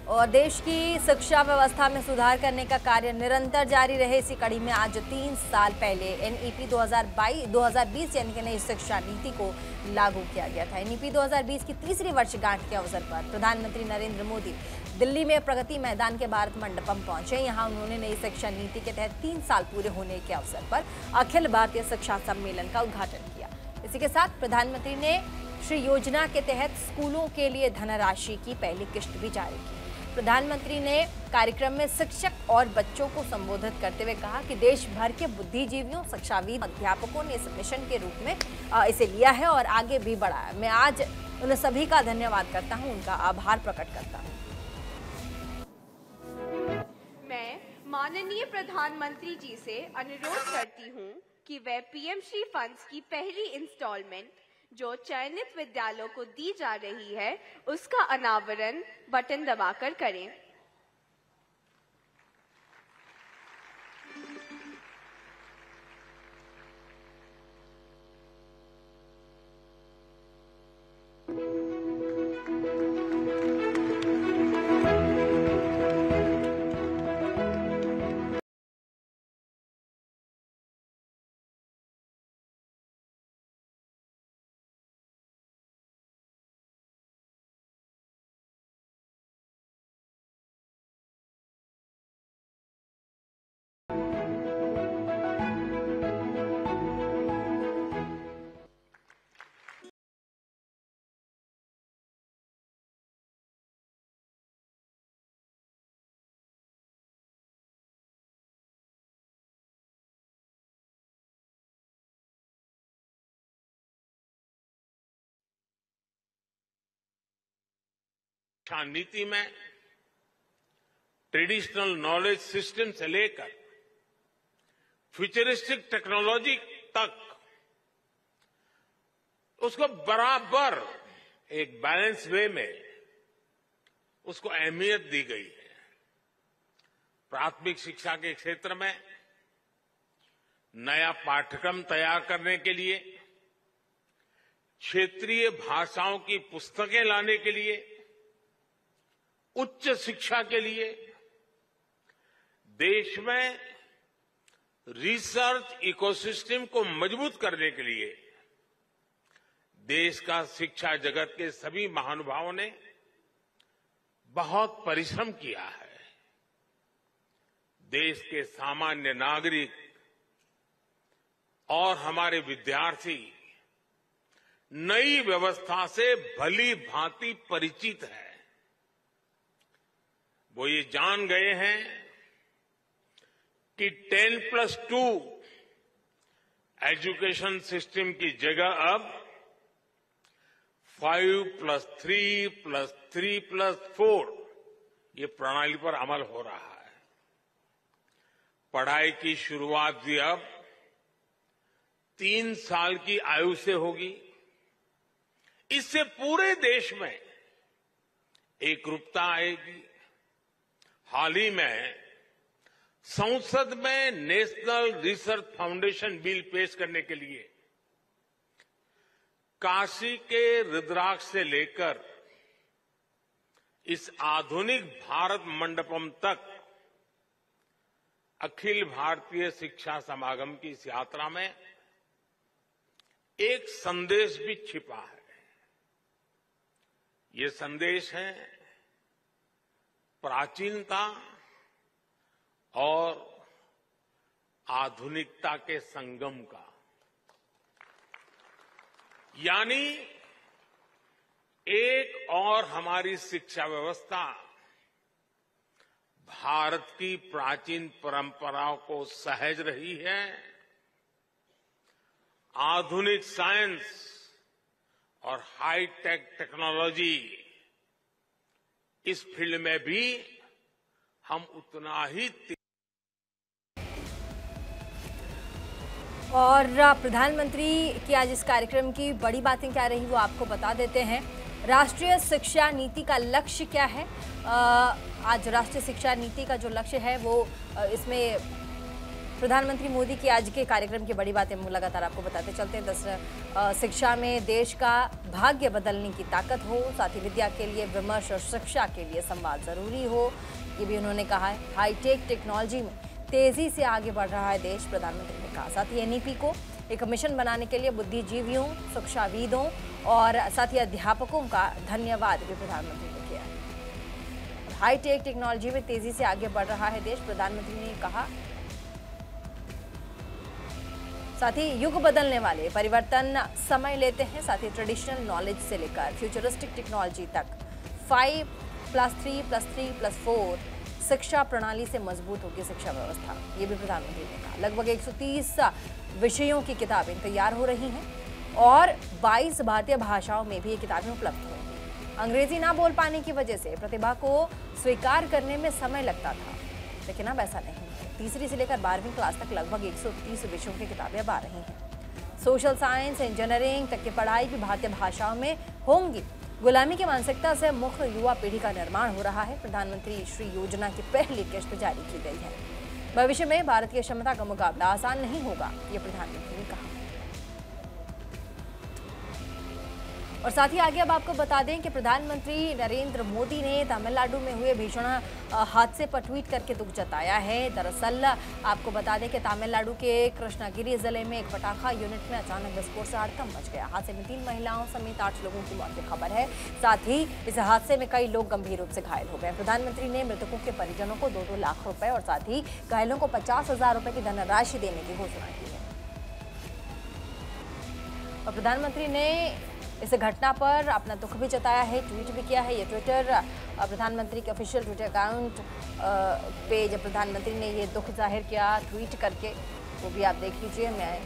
और देश की शिक्षा व्यवस्था में सुधार करने का कार्य निरंतर जारी रहे। इसी कड़ी में आज 3 साल पहले एनईपी 2020 यानी कि नई शिक्षा नीति को लागू किया गया था। एनईपी 2020 की तीसरी वर्षगांठ के अवसर पर प्रधानमंत्री नरेंद्र मोदी दिल्ली में प्रगति मैदान के भारत मंडपम पहुंचे। यहां उन्होंने नई शिक्षा नीति के तहत 3 साल पूरे होने के अवसर पर अखिल भारतीय शिक्षा सम्मेलन का उद्घाटन किया। इसी के साथ प्रधानमंत्री ने श्री योजना के तहत स्कूलों के लिए धनराशि की पहली किश्त भी जारी की। प्रधानमंत्री ने कार्यक्रम में शिक्षक और बच्चों को संबोधित करते हुए कहा कि देश भर के बुद्धिजीवियों, शिक्षाविद, अध्यापकों ने इस मिशन के रूप में इसे लिया है और आगे भी बढ़ाया। मैं आज उन सभी का धन्यवाद करता हूं, उनका आभार प्रकट करता हूं। मैं माननीय प्रधानमंत्री जी से अनुरोध करती हूं कि वे पीएम श्री फंड्स की पहली इंस्टॉलमेंट जो चयनित विद्यालयों को दी जा रही है उसका अनावरण बटन दबाकर करें। शिक्षा नीति में ट्रेडिशनल नॉलेज सिस्टम से लेकर फ्यूचरिस्टिक टेक्नोलॉजी तक उसको बराबर एक बैलेंस वे में उसको अहमियत दी गई है। प्राथमिक शिक्षा के क्षेत्र में नया पाठ्यक्रम तैयार करने के लिए, क्षेत्रीय भाषाओं की पुस्तकें लाने के लिए, उच्च शिक्षा के लिए देश में रिसर्च इकोसिस्टम को मजबूत करने के लिए देश का शिक्षा जगत के सभी महानुभावों ने बहुत परिश्रम किया है। देश के सामान्य नागरिक और हमारे विद्यार्थी नई व्यवस्था से भली भांति परिचित है। वो ये जान गए हैं कि 10+2 एजुकेशन सिस्टम की जगह अब 5+3+3+4 ये प्रणाली पर अमल हो रहा है। पढ़ाई की शुरुआत भी अब 3 साल की आयु से होगी। इससे पूरे देश में एकरूपता आएगी। हाल ही में संसद में नेशनल रिसर्च फाउंडेशन बिल पेश करने के लिए काशी के रुद्राक्ष से लेकर इस आधुनिक भारत मंडपम तक अखिल भारतीय शिक्षा समागम की इस यात्रा में एक संदेश भी छिपा है। ये संदेश है प्राचीनता और आधुनिकता के संगम का, यानी एक और हमारी शिक्षा व्यवस्था भारत की प्राचीन परंपराओं को सहज रही है, आधुनिक साइंस और हाईटेक टेक्नोलॉजी इस फील्ड में भी हम उतना ही। और प्रधानमंत्री की आज इस कार्यक्रम की बड़ी बातें क्या रही वो आपको बता देते हैं। राष्ट्रीय शिक्षा नीति का लक्ष्य क्या है? आज राष्ट्रीय शिक्षा नीति का जो लक्ष्य है वो इसमें प्रधानमंत्री मोदी की आज के कार्यक्रम की बड़ी बातें हम लगातार आपको बताते चलते हैं। शिक्षा में देश का भाग्य बदलने की ताकत हो, साथ ही विद्या के लिए विमर्श और शिक्षा के लिए संवाद जरूरी हो, ये भी उन्होंने कहा है। हाईटेक टेक्नोलॉजी में तेजी से आगे बढ़ रहा है देश, प्रधानमंत्री ने कहा। साथ ही एनईपी को एक मिशन बनाने के लिए बुद्धिजीवियों, शिक्षाविदों और साथ ही अध्यापकों का धन्यवाद भी प्रधानमंत्री ने किया। हाईटेक टेक्नोलॉजी में तेजी से आगे बढ़ रहा है देश, प्रधानमंत्री ने कहा। साथ ही युग बदलने वाले परिवर्तन समय लेते हैं, साथ ही ट्रेडिशनल नॉलेज से लेकर फ्यूचरिस्टिक टेक्नोलॉजी तक 5+3+3+4 शिक्षा प्रणाली से मजबूत होगी शिक्षा व्यवस्था, ये भी प्रधानमंत्री ने कहा। लगभग 130 विषयों की किताबें तैयार हो रही हैं और 22 भारतीय भाषाओं में भी ये किताबें उपलब्ध होंगी। अंग्रेजी ना बोल पाने की वजह से प्रतिभा को स्वीकार करने में समय लगता था, लेकिन अब ऐसा नहीं है। तीसरी से लेकर 12वीं क्लास तक लगभग 130 विषयों की किताबें अब आ रही हैं। सोशल साइंस, इंजीनियरिंग तक की पढ़ाई भी भारतीय भाषाओं में होंगी। गुलामी की मानसिकता से मुक्त युवा पीढ़ी का निर्माण हो रहा है। प्रधानमंत्री श्री योजना की पहली किस्त जारी की गई है। भविष्य में भारत की क्षमता का मुकाबला आसान नहीं होगा, ये प्रधानमंत्री ने कहा। और साथ ही आगे अब आपको बता दें कि प्रधानमंत्री नरेंद्र मोदी ने तमिलनाडु में हुए भीषण हादसे पर ट्वीट करके दुख जताया है। दरअसल आपको बता दें कि तमिलनाडु के कृष्णागिरी जिले में एक पटाखा यूनिट में अचानक विस्फोट से हड़कंप मच गया। हादसे में 3 महिलाओं समेत 8 लोगों की मौत की खबर है। साथ ही इस हादसे में कई लोग गंभीर रूप से घायल हो गए। प्रधानमंत्री ने मृतकों के परिजनों को 2-2 लाख रुपए और साथ ही घायलों को 50,000 रुपए की धनराशि देने की घोषणा की है। और प्रधानमंत्री ने इस घटना पर अपना दुख भी जताया है, ट्वीट भी किया है। ये ट्विटर प्रधानमंत्री के ऑफिशियल ट्विटर अकाउंट पे जब प्रधानमंत्री ने ये दुख जाहिर किया ट्वीट करके, वो भी आप देख लीजिए। मैं